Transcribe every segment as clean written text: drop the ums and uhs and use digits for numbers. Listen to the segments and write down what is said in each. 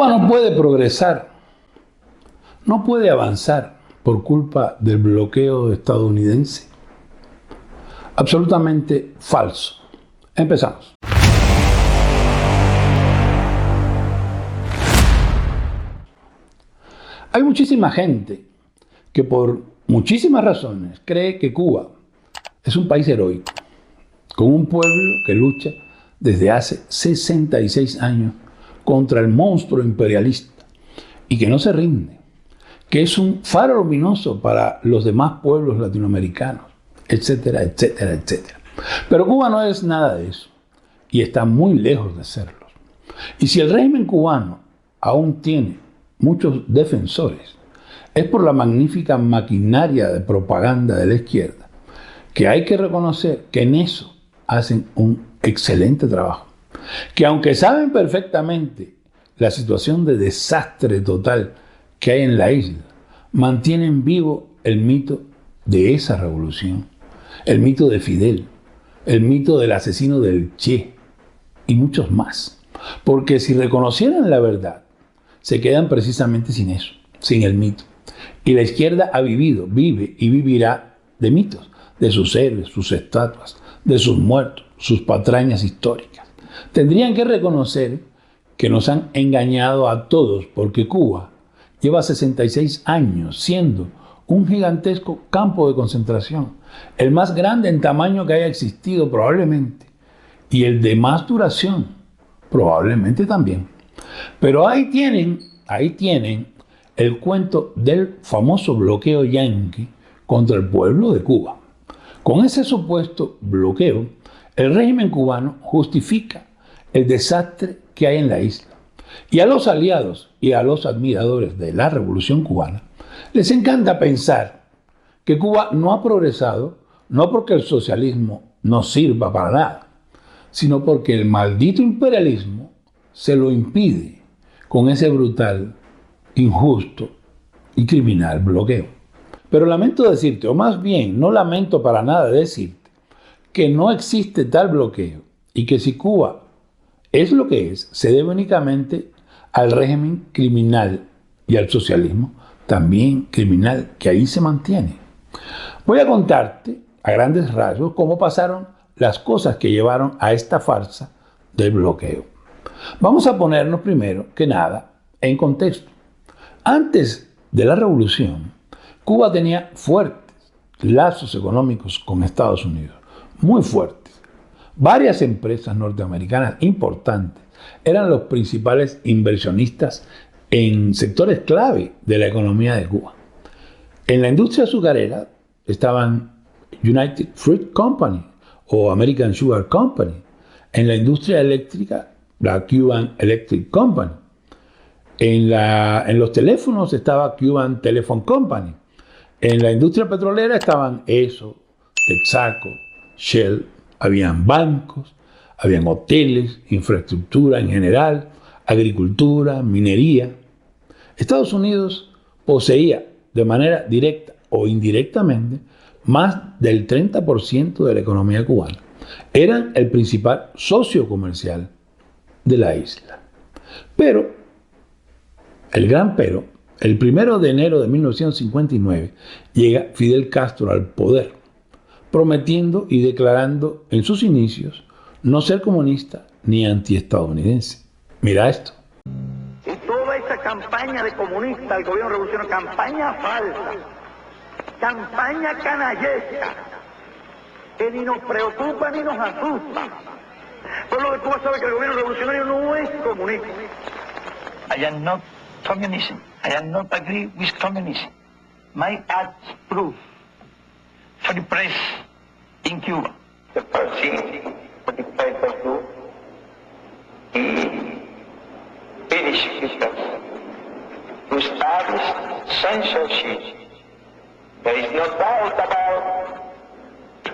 Cuba no puede progresar, no puede avanzar por culpa del bloqueo estadounidense. Absolutamente falso. Empezamos. Hay muchísima gente que por muchísimas razones cree que Cuba es un país heroico, con un pueblo que lucha desde hace 66 años contra el monstruo imperialista y que no se rinde, que es un faro luminoso para los demás pueblos latinoamericanos, etcétera, etcétera, etcétera. Pero Cuba no es nada de eso y está muy lejos de serlo. Y si el régimen cubano aún tiene muchos defensores, es por la magnífica maquinaria de propaganda de la izquierda, que hay que reconocer que en eso hacen un excelente trabajo. Que aunque saben perfectamente la situación de desastre total que hay en la isla, mantienen vivo el mito de esa revolución, el mito de Fidel, el mito del asesino del Che y muchos más. Porque si reconocieran la verdad, se quedan precisamente sin eso, sin el mito. Y la izquierda ha vivido, vive y vivirá de mitos, de sus héroes, sus estatuas, de sus muertos, sus patrañas históricas. Tendrían que reconocer que nos han engañado a todos, porque Cuba lleva 66 años siendo un gigantesco campo de concentración, el más grande en tamaño que haya existido probablemente, y el de más duración probablemente también. Pero ahí tienen el cuento del famoso bloqueo yanqui contra el pueblo de Cuba. Con ese supuesto bloqueo, el régimen cubano justifica el desastre que hay en la isla. Y a los aliados y a los admiradores de la Revolución Cubana les encanta pensar que Cuba no ha progresado, no porque el socialismo no sirva para nada, sino porque el maldito imperialismo se lo impide con ese brutal, injusto y criminal bloqueo. Pero lamento decirte, o más bien no lamento para nada decirte, que no existe tal bloqueo y que si Cuba es lo que es, se debe únicamente al régimen criminal y al socialismo también criminal que ahí se mantiene. Voy a contarte a grandes rasgos cómo pasaron las cosas que llevaron a esta farsa del bloqueo. Vamos a ponernos primero que nada en contexto. Antes de la revolución, Cuba tenía fuertes lazos económicos con Estados Unidos, muy fuertes. Varias empresas norteamericanas importantes eran los principales inversionistas en sectores clave de la economía de Cuba. En la industria azucarera estaban United Fruit Company o American Sugar Company. En la industria eléctrica, la Cuban Electric Company. En los teléfonos estaba Cuban Telephone Company. En la industria petrolera estaban ESSO, Texaco, Shell. Habían bancos, habían hoteles, infraestructura en general, agricultura, minería. Estados Unidos poseía de manera directa o indirectamente más del 30% de la economía cubana. Eran el principal socio comercial de la isla. Pero, el 1 de enero de 1959 llega Fidel Castro al poder, prometiendo y declarando en sus inicios no ser comunista ni antiestadounidense. Mira esto. Y toda esa campaña de comunista del gobierno revolucionario, campaña falsa, campaña canallesca, que ni nos preocupa ni nos asusta. Por lo que Cuba sabe que el gobierno revolucionario no es comunista. I am not communism. I am not agree with communism. My acts prove for the press in Cuba. The proceeding for the paper group is finished business to establish censorship. There is no doubt about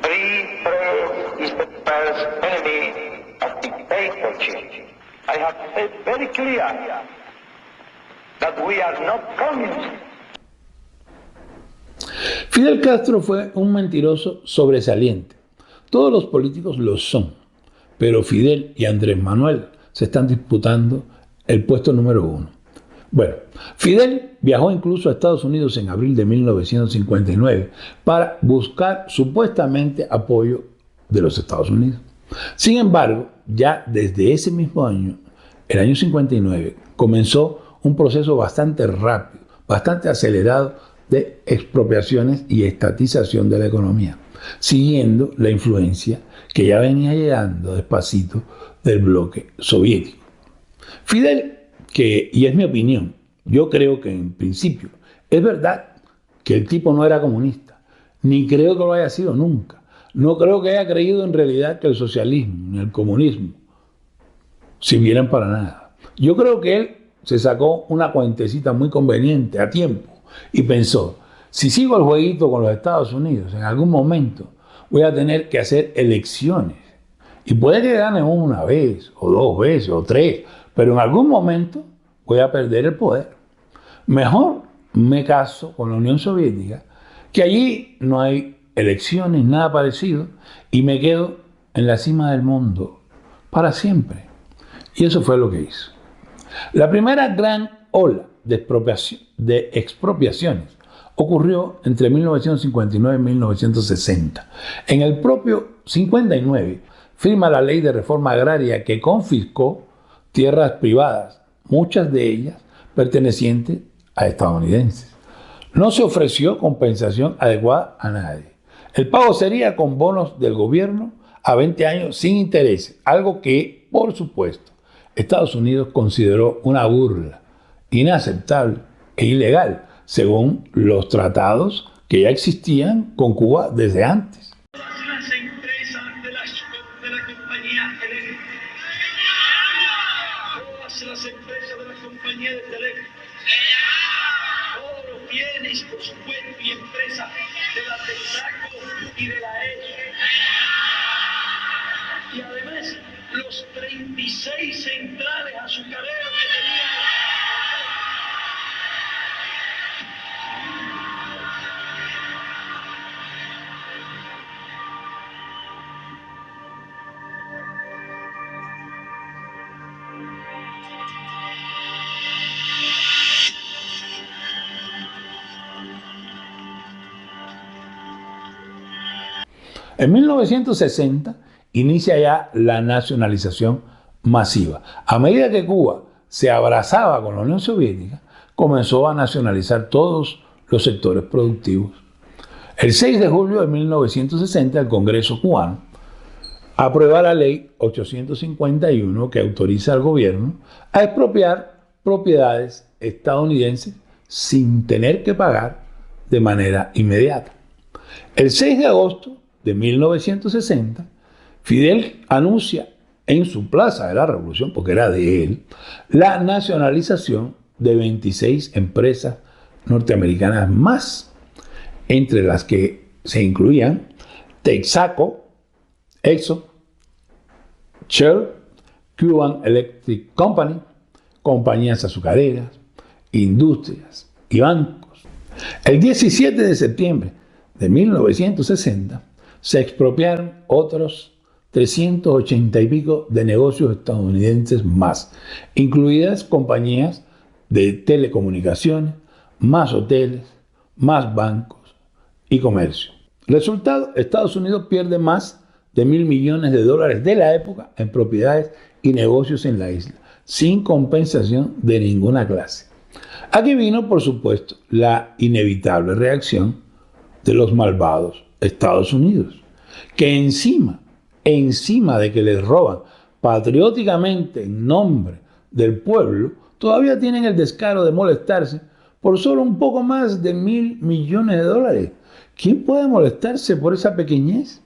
free press is the first enemy of dictatorship. I have said very clear that we are not communists. Fidel Castro fue un mentiroso sobresaliente. Todos los políticos lo son, pero Fidel y Andrés Manuel se están disputando el puesto número 1. Bueno, Fidel viajó incluso a Estados Unidos en abril de 1959 para buscar supuestamente apoyo de los Estados Unidos. Sin embargo, ya desde ese mismo año, el año 59, comenzó un proceso bastante rápido, bastante acelerado de expropiaciones y estatización de la economía, siguiendo la influencia que ya venía llegando despacito del bloque soviético. Fidel, y es mi opinión, yo creo que en principio es verdad que el tipo no era comunista, ni creo que lo haya sido nunca. No creo que haya creído en realidad que el socialismo ni el comunismo sirvieran para nada. Yo creo que él se sacó una cuentecita muy conveniente a tiempo y pensó, si sigo el jueguito con los Estados Unidos, en algún momento voy a tener que hacer elecciones. Y puede que gane una vez, o dos veces, o tres, pero en algún momento voy a perder el poder. Mejor me caso con la Unión Soviética, que allí no hay elecciones, nada parecido, y me quedo en la cima del mundo para siempre. Y eso fue lo que hizo. La primera gran ola de expropiaciones ocurrió entre 1959 y 1960. En el propio 59 firma la Ley de Reforma Agraria que confiscó tierras privadas, muchas de ellas pertenecientes a estadounidenses. No se ofreció compensación adecuada a nadie. El pago sería con bonos del gobierno a 20 años sin intereses, algo que, por supuesto, Estados Unidos consideró una burla, inaceptable e ilegal, según los tratados que ya existían con Cuba desde antes. Las empresas de la compañía eléctrica. Todas las empresas de la compañía eléctrica. Todos los bienes, por supuesto, y empresas de la Texaco y de la ESO. Y además, los 36 centrales azucareros que tenían. En 1960 inicia ya la nacionalización masiva. A medida que Cuba se abrazaba con la Unión Soviética, comenzó a nacionalizar todos los sectores productivos. El 6 de julio de 1960, el Congreso cubano aprueba la Ley 851 que autoriza al gobierno a expropiar propiedades estadounidenses sin tener que pagar de manera inmediata. El 6 de agosto de 1960, Fidel anuncia en su Plaza de la Revolución, porque era de él, la nacionalización de 26 empresas norteamericanas más, entre las que se incluían Texaco, Exxon, Shell, Cuban Electric Company, compañías azucareras, industrias y bancos. El 17 de septiembre de 1960 se expropiaron otros 380 y pico de negocios estadounidenses más, incluidas compañías de telecomunicaciones, más hoteles, más bancos y comercio. Resultado, Estados Unidos pierde más de $1.000 millones de la época en propiedades y negocios en la isla, sin compensación de ninguna clase. Aquí vino, por supuesto, la inevitable reacción de los malvados Estados Unidos, que encima de que les roban patrióticamente en nombre del pueblo, todavía tienen el descaro de molestarse por solo un poco más de $1.000 millones. ¿Quién puede molestarse por esa pequeñez?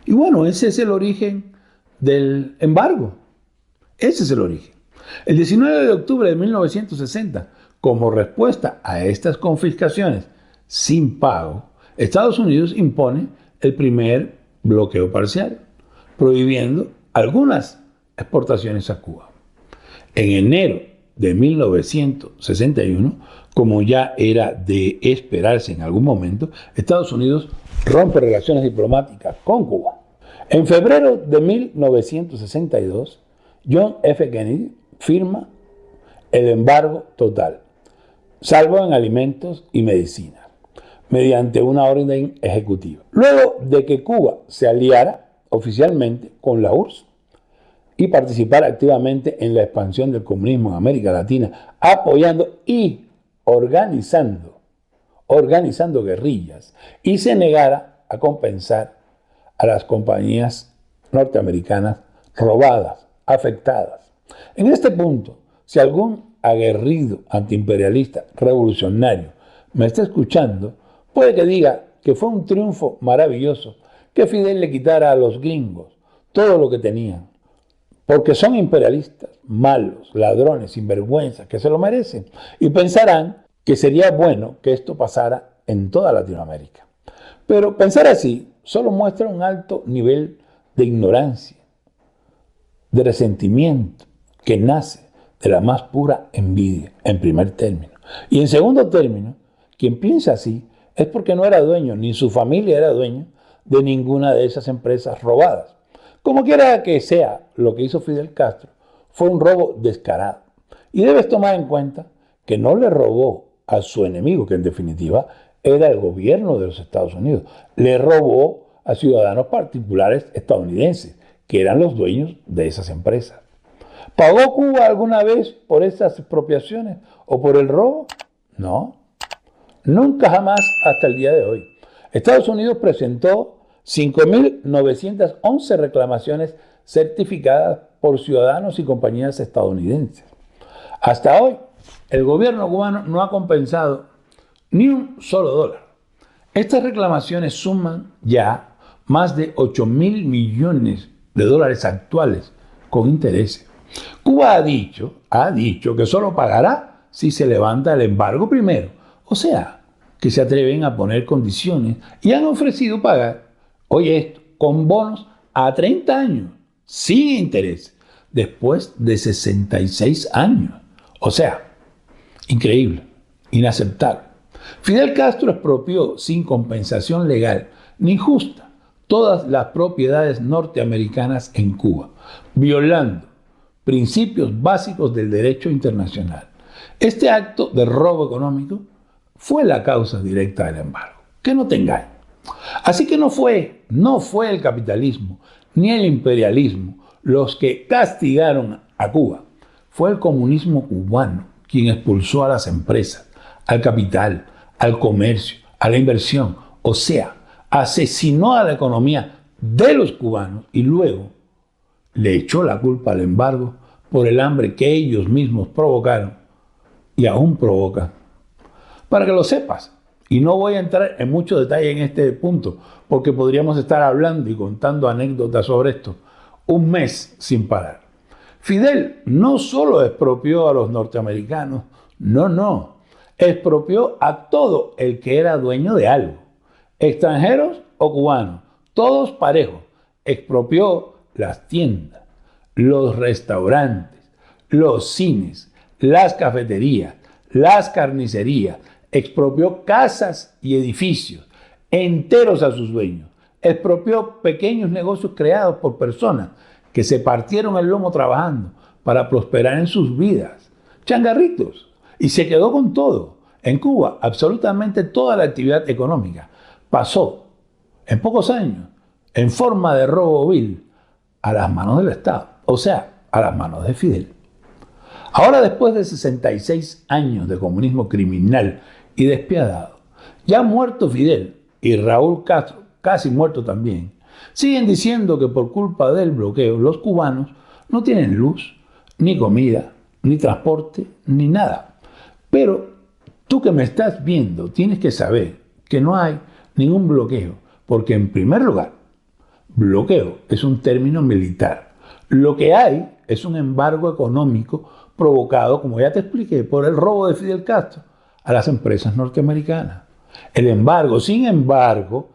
Y bueno, ese es el origen del embargo. Ese es el origen. El 19 de octubre de 1960, como respuesta a estas confiscaciones sin pago, Estados Unidos impone el primer bloqueo parcial, prohibiendo algunas exportaciones a Cuba. En enero de 1961, como ya era de esperarse en algún momento, Estados Unidos rompe relaciones diplomáticas con Cuba. En febrero de 1962, John F. Kennedy firma el embargo total, salvo en alimentos y medicinas, mediante una orden ejecutiva. Luego de que Cuba se aliara oficialmente con la URSS y participara activamente en la expansión del comunismo en América Latina, apoyando y organizando guerrillas, y se negara a compensar a las compañías norteamericanas robadas, afectadas. En este punto, si algún aguerrido antiimperialista revolucionario me está escuchando, puede que diga que fue un triunfo maravilloso que Fidel le quitara a los gringos todo lo que tenían, porque son imperialistas, malos, ladrones, sinvergüenzas, que se lo merecen, y pensarán que sería bueno que esto pasara en toda Latinoamérica. Pero pensar así solo muestra un alto nivel de ignorancia, de resentimiento, que nace de la más pura envidia, en primer término. Y en segundo término, quien piensa así es porque no era dueño, ni su familia era dueño de ninguna de esas empresas robadas. Como quiera que sea, lo que hizo Fidel Castro fue un robo descarado. Y debes tomar en cuenta que no le robó a su enemigo, que en definitiva era el gobierno de los Estados Unidos. Le robó a ciudadanos particulares estadounidenses, que eran los dueños de esas empresas. ¿Pagó Cuba alguna vez por esas expropiaciones o por el robo? No, nunca jamás hasta el día de hoy. Estados Unidos presentó 5.911 reclamaciones certificadas por ciudadanos y compañías estadounidenses. Hasta hoy, el gobierno cubano no ha compensado ni un solo dólar. Estas reclamaciones suman ya más de 8.000 millones de dólares actuales con intereses. Cuba ha dicho que solo pagará si se levanta el embargo primero. O sea, que se atreven a poner condiciones y han ofrecido pagar, oye esto, con bonos a 30 años, sin interés, después de 66 años. O sea, increíble, inaceptable. Fidel Castro expropió sin compensación legal ni justa todas las propiedades norteamericanas en Cuba, violando principios básicos del derecho internacional. Este acto de robo económico fue la causa directa del embargo. Que no te engañes. Así que no fue el capitalismo ni el imperialismo los que castigaron a Cuba. Fue el comunismo cubano quien expulsó a las empresas, al capital, al comercio, a la inversión. O sea, asesinó a la economía de los cubanos y luego le echó la culpa al embargo por el hambre que ellos mismos provocaron y aún provocan. Para que lo sepas, y no voy a entrar en mucho detalle en este punto, porque podríamos estar hablando y contando anécdotas sobre esto un mes sin parar. Fidel no solo expropió a los norteamericanos, no, expropió a todo el que era dueño de algo, extranjeros o cubanos, todos parejos. Expropió las tiendas, los restaurantes, los cines, las cafeterías, las carnicerías, expropió casas y edificios enteros a sus dueños, expropió pequeños negocios creados por personas que se partieron el lomo trabajando para prosperar en sus vidas, changarritos, y se quedó con todo. En Cuba, absolutamente toda la actividad económica pasó en pocos años en forma de robo vil a las manos del Estado, o sea, a las manos de Fidel. Ahora, después de 66 años de comunismo criminal y despiadado, ya muerto Fidel y Raúl Castro, casi muerto también, siguen diciendo que por culpa del bloqueo los cubanos no tienen luz, ni comida, ni transporte, ni nada. Pero tú que me estás viendo tienes que saber que no hay ningún bloqueo, porque en primer lugar, bloqueo es un término militar. Lo que hay es un embargo económico provocado, como ya te expliqué, por el robo de Fidel Castro a las empresas norteamericanas. El embargo, sin embargo,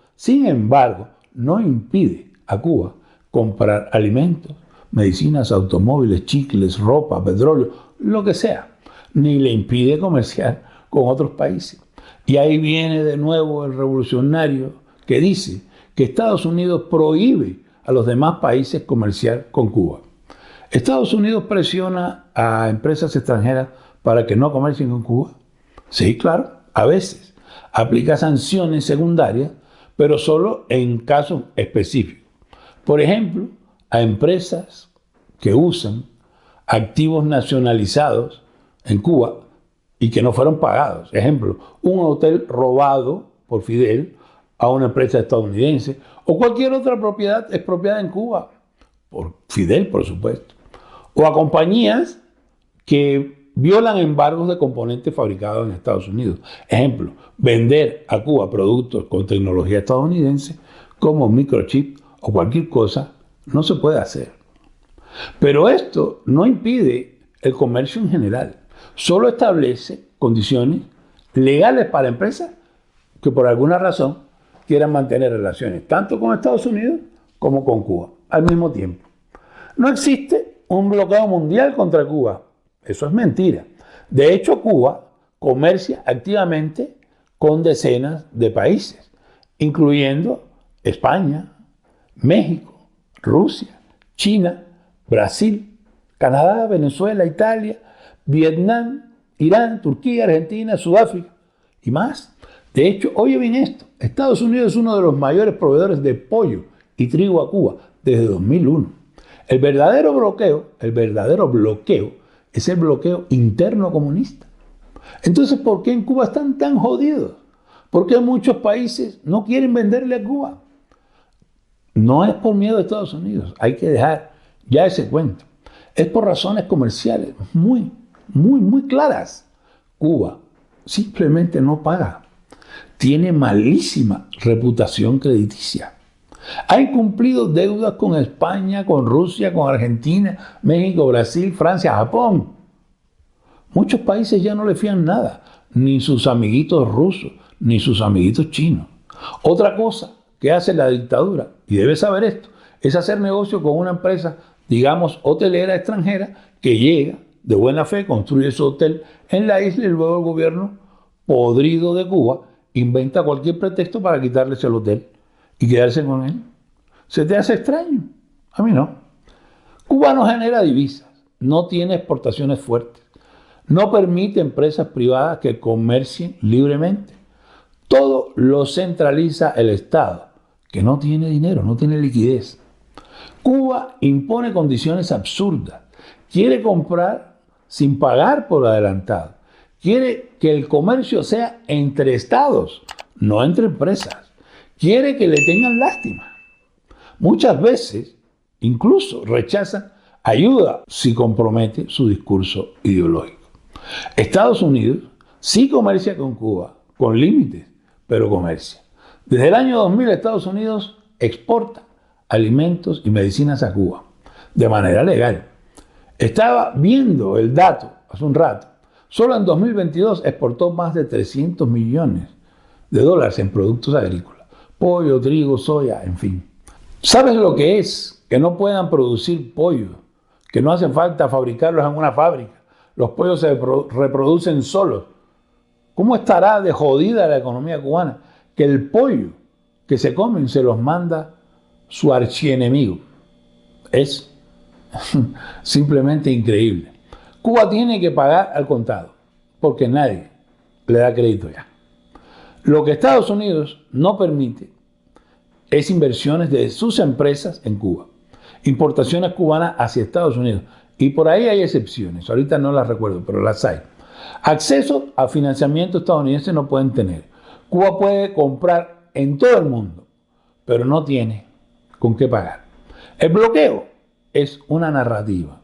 no impide a Cuba comprar alimentos, medicinas, automóviles, chicles, ropa, petróleo, lo que sea, ni le impide comerciar con otros países. Y ahí viene de nuevo el revolucionario que dice que Estados Unidos prohíbe a los demás países comerciar con Cuba. Estados Unidos presiona a empresas extranjeras para que no comercien con Cuba? Sí, claro, a veces. Aplica sanciones secundarias, pero solo en casos específicos. Por ejemplo, a empresas que usan activos nacionalizados en Cuba y que no fueron pagados. Ejemplo, un hotel robado por Fidel a una empresa estadounidense o cualquier otra propiedad expropiada en Cuba por Fidel, por supuesto. O a compañías que violan embargos de componentes fabricados en Estados Unidos. Ejemplo, vender a Cuba productos con tecnología estadounidense como microchip o cualquier cosa no se puede hacer. Pero esto no impide el comercio en general. Solo establece condiciones legales para empresas que por alguna razón quieran mantener relaciones tanto con Estados Unidos como con Cuba al mismo tiempo. No existe un bloqueo mundial contra Cuba. Eso es mentira. De hecho, Cuba comercia activamente con decenas de países, incluyendo España, México, Rusia, China, Brasil, Canadá, Venezuela, Italia, Vietnam, Irán, Turquía, Argentina, Sudáfrica y más. De hecho, oye bien esto, Estados Unidos es uno de los mayores proveedores de pollo y trigo a Cuba desde 2001. El verdadero bloqueo es el bloqueo interno comunista. Entonces, ¿por qué en Cuba están tan jodidos? ¿Por qué muchos países no quieren venderle a Cuba? No es por miedo de Estados Unidos, hay que dejar ya ese cuento. Es por razones comerciales muy claras. Cuba simplemente no paga. Tiene malísima reputación crediticia. Ha incumplido deudas con España, con Rusia, con Argentina, México, Brasil, Francia, Japón. Muchos países ya no le fían nada, ni sus amiguitos rusos, ni sus amiguitos chinos. Otra cosa que hace la dictadura, y debe saber esto, es hacer negocio con una empresa, digamos, hotelera extranjera, que llega de buena fe, construye su hotel en la isla y luego el gobierno podrido de Cuba inventa cualquier pretexto para quitarles el hotel y quedarse con él. ¿Se te hace extraño? A mí no. Cuba no genera divisas, no tiene exportaciones fuertes, no permite empresas privadas que comercien libremente. Todo lo centraliza el Estado, que no tiene dinero, no tiene liquidez. Cuba impone condiciones absurdas. Quiere comprar sin pagar por adelantado. Quiere que el comercio sea entre estados, no entre empresas. Quiere que le tengan lástima. Muchas veces, incluso rechazan ayuda si compromete su discurso ideológico. Estados Unidos sí comercia con Cuba, con límites, pero comercia. Desde el año 2000, Estados Unidos exporta alimentos y medicinas a Cuba de manera legal. Estaba viendo el dato hace un rato. Solo en 2022 exportó más de 300 millones de dólares en productos agrícolas. Pollo, trigo, soya, en fin. ¿Sabes lo que es que no puedan producir pollo? Que no hace falta fabricarlos en una fábrica. Los pollos se reproducen solos. ¿Cómo estará de jodida la economía cubana? Que el pollo que se comen se los manda su archienemigo. Es simplemente increíble. Cuba tiene que pagar al contado, porque nadie le da crédito ya. Lo que Estados Unidos no permite es inversiones de sus empresas en Cuba, importaciones cubanas hacia Estados Unidos. Y por ahí hay excepciones, ahorita no las recuerdo, pero las hay. Acceso a financiamiento estadounidense no pueden tener. Cuba puede comprar en todo el mundo, pero no tiene con qué pagar. El bloqueo es una narrativa,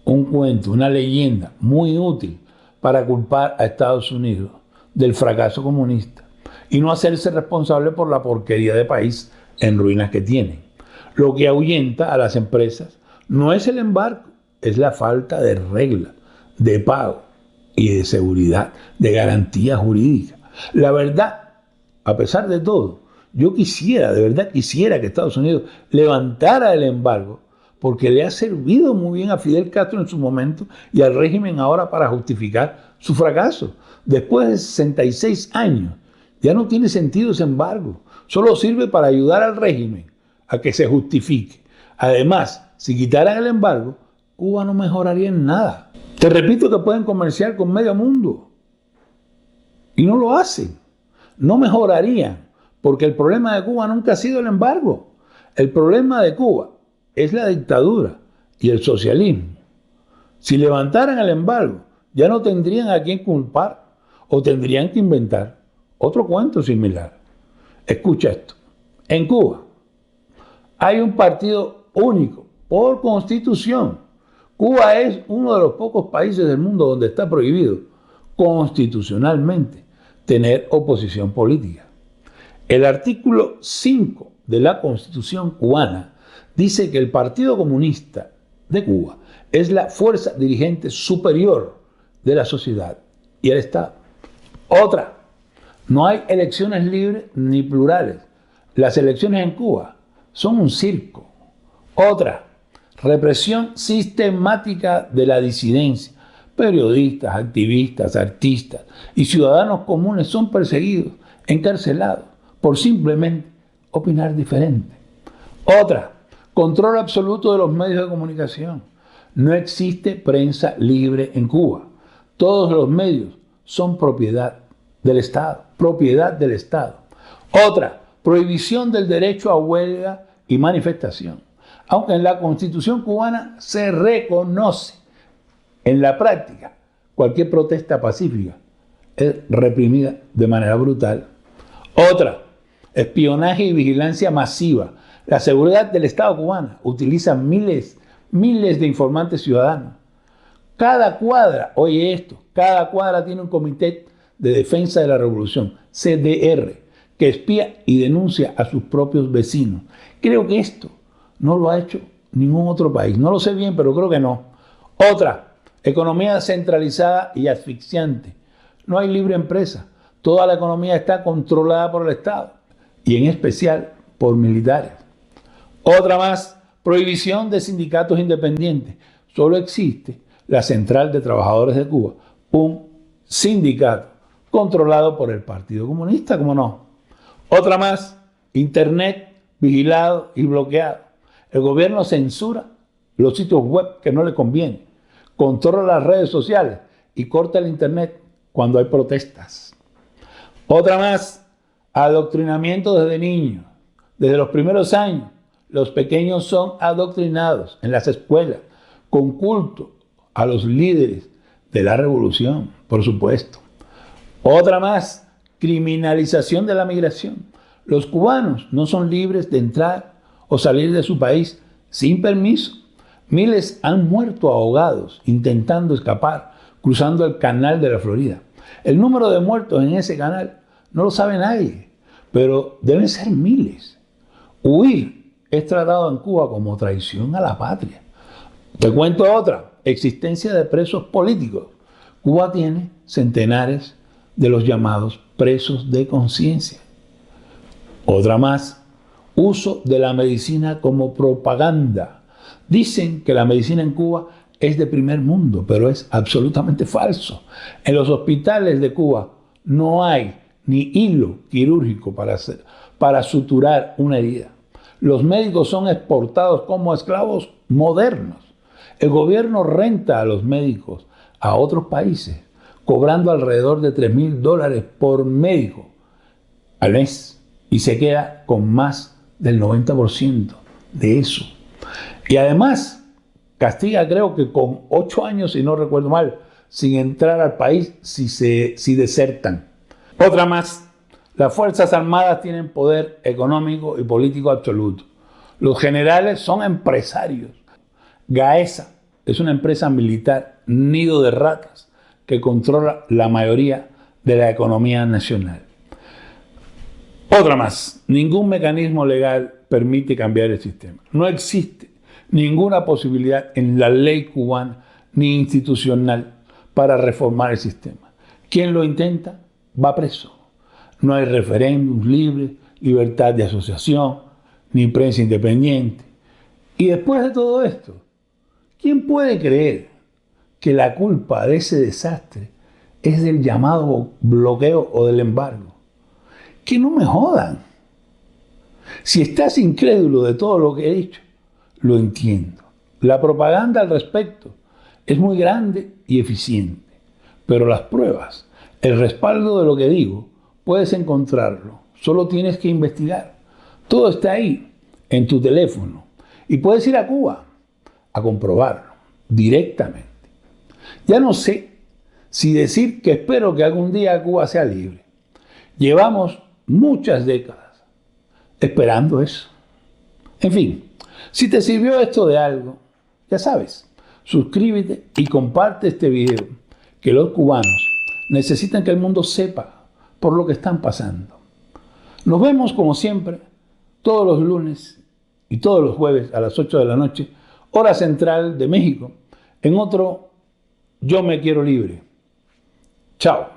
un cuento, una leyenda muy útil para culpar a Estados Unidos del fracaso comunista y no hacerse responsable por la porquería de país en ruinas que tienen. Lo que ahuyenta a las empresas no es el embargo, es la falta de reglas, de pago y de seguridad, de garantía jurídica. La verdad, a pesar de todo, yo quisiera, de verdad quisiera que Estados Unidos levantara el embargo, porque le ha servido muy bien a Fidel Castro en su momento y al régimen ahora para justificar su fracaso. Después de 66 años, ya no tiene sentido ese embargo. Solo sirve para ayudar al régimen a que se justifique. Además, si quitaran el embargo, Cuba no mejoraría en nada. Te repito que pueden comerciar con medio mundo y no lo hacen. No mejorarían, porque el problema de Cuba nunca ha sido el embargo. El problema de Cuba es la dictadura y el socialismo. Si levantaran el embargo, ya no tendrían a quién culpar o tendrían que inventar otro cuento similar. Escucha esto. En Cuba hay un partido único por constitución. Cuba es uno de los pocos países del mundo donde está prohibido constitucionalmente tener oposición política. El artículo 5 de la Constitución cubana dice que el Partido Comunista de Cuba es la fuerza dirigente superior de la sociedad y el Estado. Otra, no hay elecciones libres ni plurales. Las elecciones en Cuba son un circo. Otra, represión sistemática de la disidencia. Periodistas, activistas, artistas y ciudadanos comunes son perseguidos, encarcelados, por simplemente opinar diferente. Otra, control absoluto de los medios de comunicación. No existe prensa libre en Cuba. Todos los medios son propiedad del Estado. Propiedad del Estado. Otra, prohibición del derecho a huelga y manifestación. Aunque en la Constitución cubana se reconoce, en la práctica, cualquier protesta pacífica es reprimida de manera brutal. Otra, espionaje y vigilancia masiva. La seguridad del Estado cubano utiliza miles de informantes ciudadanos. Cada cuadra, oye esto, cada cuadra tiene un comité de defensa de la revolución, CDR, que espía y denuncia a sus propios vecinos. Creo que esto no lo ha hecho ningún otro país. No lo sé bien, pero creo que no. Otra, economía centralizada y asfixiante. No hay libre empresa. Toda la economía está controlada por el Estado y en especial por militares. Otra más, prohibición de sindicatos independientes. Solo existe la Central de Trabajadores de Cuba, un sindicato controlado por el Partido Comunista, ¿cómo no? Otra más, Internet vigilado y bloqueado. El gobierno censura los sitios web que no le convienen, controla las redes sociales y corta el Internet cuando hay protestas. Otra más, adoctrinamiento desde niños. Desde los primeros años, los pequeños son adoctrinados en las escuelas con culto a los líderes de la revolución, por supuesto. Otra más, criminalización de la migración. Los cubanos no son libres de entrar o salir de su país sin permiso. Miles han muerto ahogados intentando escapar, cruzando el canal de la Florida. El número de muertos en ese canal no lo sabe nadie, pero deben ser miles. Huir es tratado en Cuba como traición a la patria. Te cuento otra, existencia de presos políticos. Cuba tiene centenares de los llamados presos de conciencia. Otra más, uso de la medicina como propaganda. Dicen que la medicina en Cuba es de primer mundo, pero es absolutamente falso. En los hospitales de Cuba no hay ni hilo quirúrgico para suturar una herida. Los médicos son exportados como esclavos modernos. El gobierno renta a los médicos a otros países, cobrando alrededor de $3,000 por médico al mes, y se queda con más del 90% de eso. Y además castiga, creo que con 8 años, si no recuerdo mal, sin entrar al país si desertan. Otra más, las Fuerzas Armadas tienen poder económico y político absoluto. Los generales son empresarios. Gaesa es una empresa militar, nido de ratas, que controla la mayoría de la economía nacional. Otra más, ningún mecanismo legal permite cambiar el sistema. No existe ninguna posibilidad en la ley cubana ni institucional para reformar el sistema. Quien lo intenta va preso. No hay referéndums libres, libertad de asociación, ni prensa independiente. Y después de todo esto, ¿quién puede creer que la culpa de ese desastre es del llamado bloqueo o del embargo? Que no me jodan. Si estás incrédulo de todo lo que he dicho, lo entiendo. La propaganda al respecto es muy grande y eficiente, pero las pruebas, el respaldo de lo que digo, puedes encontrarlo. Solo tienes que investigar. Todo está ahí, en tu teléfono. Y puedes ir a Cuba a comprobarlo directamente. Ya no sé si decir que espero que algún día Cuba sea libre. Llevamos muchas décadas esperando eso. En fin, si te sirvió esto de algo, ya sabes, suscríbete y comparte este video, que los cubanos necesitan que el mundo sepa por lo que están pasando. Nos vemos como siempre todos los lunes y todos los jueves a las 8 de la noche, hora central de México, en otro Yo Me Quiero Libre. Chao.